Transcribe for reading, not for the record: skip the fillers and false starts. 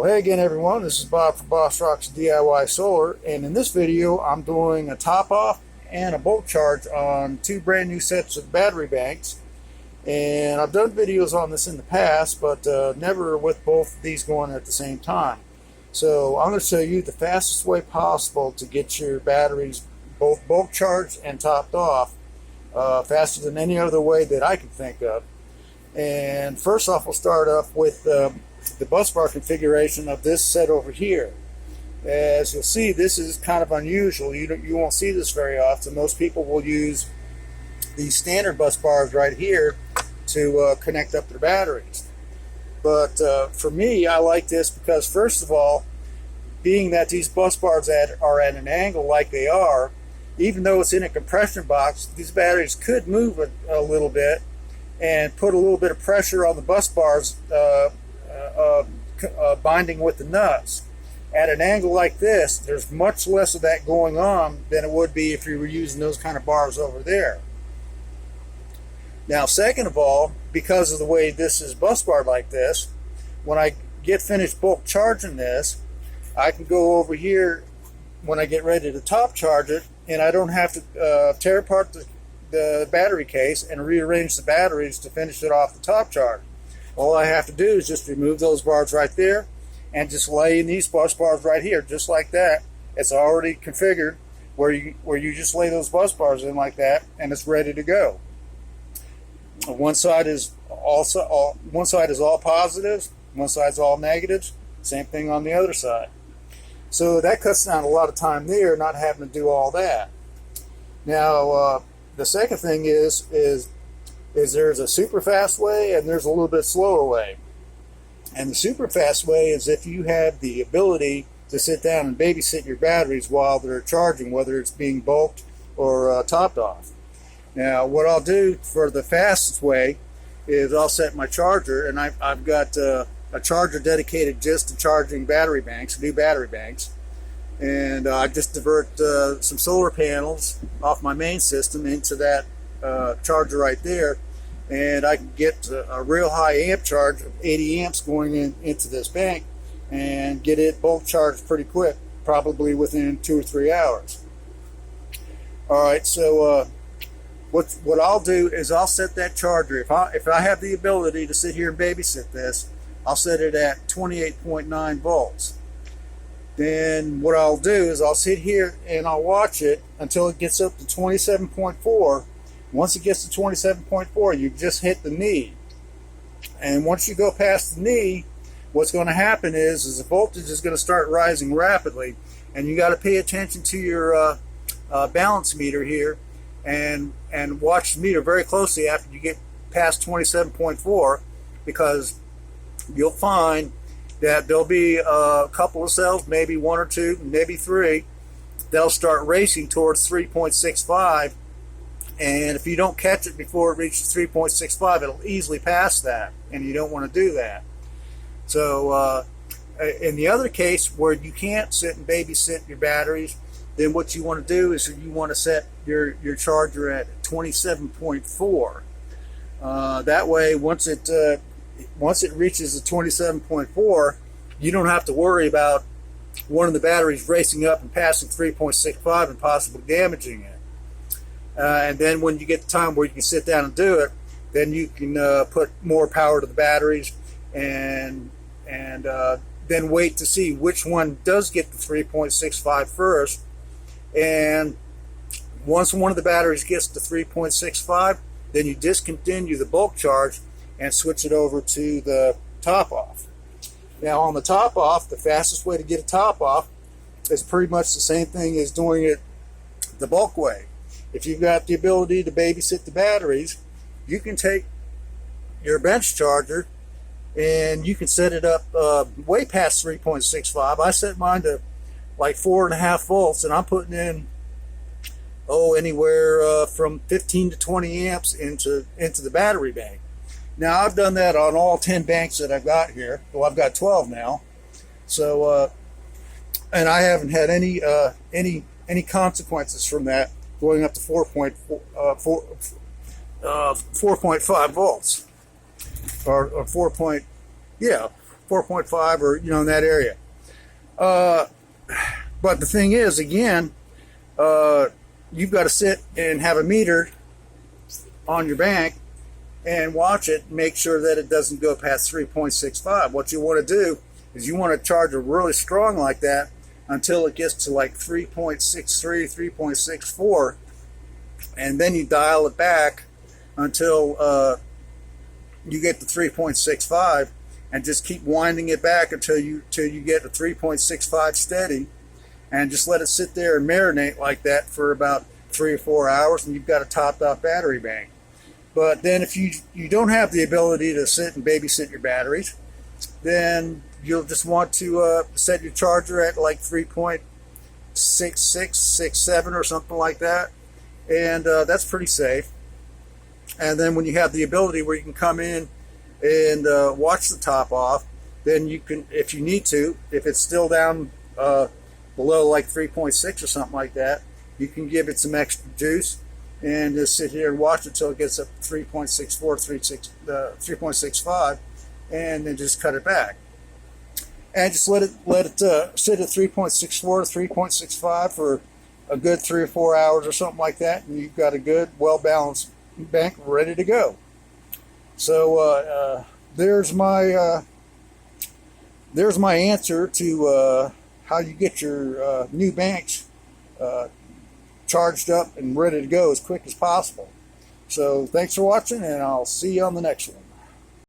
Well, hey again everyone, this is Bob from Bossrox DIY Solar, and in this video I'm doing a top off and a bulk charge on two brand new sets of battery banks. And I've done videos on this in the past, but never with both of these going at the same time. So I'm going to show you the fastest way possible to get your batteries both bulk charged and topped off, faster than any other way that I can think of. And first off, we'll start off with the bus bar configuration of this set over here. As you'll see, this is kind of unusual. You won't see this very often. Most people will use these standard bus bars right here to connect up their batteries. But for me, I like this because, first of all, being that these bus bars are at an angle like they are, even though it's in a compression box, these batteries could move a little bit and put a little bit of pressure on the bus bars binding with the nuts. At an angle like this, there's much less of that going on than it would be if you were using those kind of bars over there. Now, second of all, because of the way this is bus barred like this, when I get finished bulk charging this, I can go over here when I get ready to top charge it, and I don't have to tear apart the battery case and rearrange the batteries to finish it off the top charge. All I have to do is just remove those bars right there and just lay in these bus bars right here, just like that. It's already configured where you just lay those bus bars in like that, and it's ready to go. One side is all positives, one side's all negatives. Same thing on the other side. So that cuts down a lot of time there, not having to do all that. Now, the second thing is there's a super fast way and there's a little bit slower way. And the super fast way is if you have the ability to sit down and babysit your batteries while they're charging, whether it's being bulked or topped off. Now, what I'll do for the fastest way is I'll set my charger, and I've got a charger dedicated just to charging battery banks, new battery banks. And I just divert some solar panels off my main system into that charger right there, and I can get a real high amp charge of 80 amps going into this bank and get it bulk charged pretty quick, probably within 2 or 3 hours. Alright, so what I'll do is I'll set that charger, if I have the ability to sit here and babysit this, I'll set it at 28.9 volts. Then what I'll do is I'll sit here and I'll watch it until it gets up to 27.4. Once it gets to 27.4, you just hit the knee. And once you go past the knee, what's going to happen is the voltage is going to start rising rapidly. And you got to pay attention to your balance meter here and watch the meter very closely after you get past 27.4, because you'll find that there'll be a couple of cells, maybe 1 or 2, maybe 3, they'll start racing towards 3.65, and if you don't catch it before it reaches 3.65, it'll easily pass that, and you don't want to do that. So in the other case where you can't sit and babysit your batteries, then what you want to do is you want to set your charger at 27.4. That way, once it reaches the 27.4, you don't have to worry about one of the batteries racing up and passing 3.65 and possibly damaging it. And then when you get the time where you can sit down and do it, then you can put more power to the batteries and then wait to see which one does get the 3.65 first. And once one of the batteries gets to 3.65, then you discontinue the bulk charge and switch it over to the top off. Now, on the top off, the fastest way to get a top off is pretty much the same thing as doing it the bulk way. If you've got the ability to babysit the batteries, you can take your bench charger and you can set it up way past 3.65. I set mine to like 4.5 volts, and I'm putting in anywhere from 15 to 20 amps into the battery bank. Now, I've done that on all 10 banks that I've got here. Well, I've got 12 now. So, and I haven't had any consequences from that going up to 4.5 volts, or 4.5 4.5, or in that area. But the thing is, again, you've got to sit and have a meter on your bank and watch it, make sure that it doesn't go past 3.65. What you want to do is you want to charge it really strong like that until it gets to like 3.63, 3.64, and then you dial it back until you get to 3.65, and just keep winding it back until you get to 3.65 steady, and just let it sit there and marinate like that for about 3 or 4 hours, and you've got a topped out battery bank. But then if you don't have the ability to sit and babysit your batteries, then you'll just want to set your charger at like 3.66, 67 or something like that, and that's pretty safe. And then when you have the ability where you can come in and watch the top off, then you can, if you need to, if it's still down below like 3.6 or something like that, you can give it some extra juice and just sit here and watch it until it gets up to 3.64, 3.65, and then just cut it back. And just let it sit at 3.64, 3.65 for a good 3 or 4 hours or something like that, and you've got a good, well-balanced bank ready to go. So there's my answer to how you get your new banks charged up and ready to go as quick as possible. So thanks for watching, and I'll see you on the next one.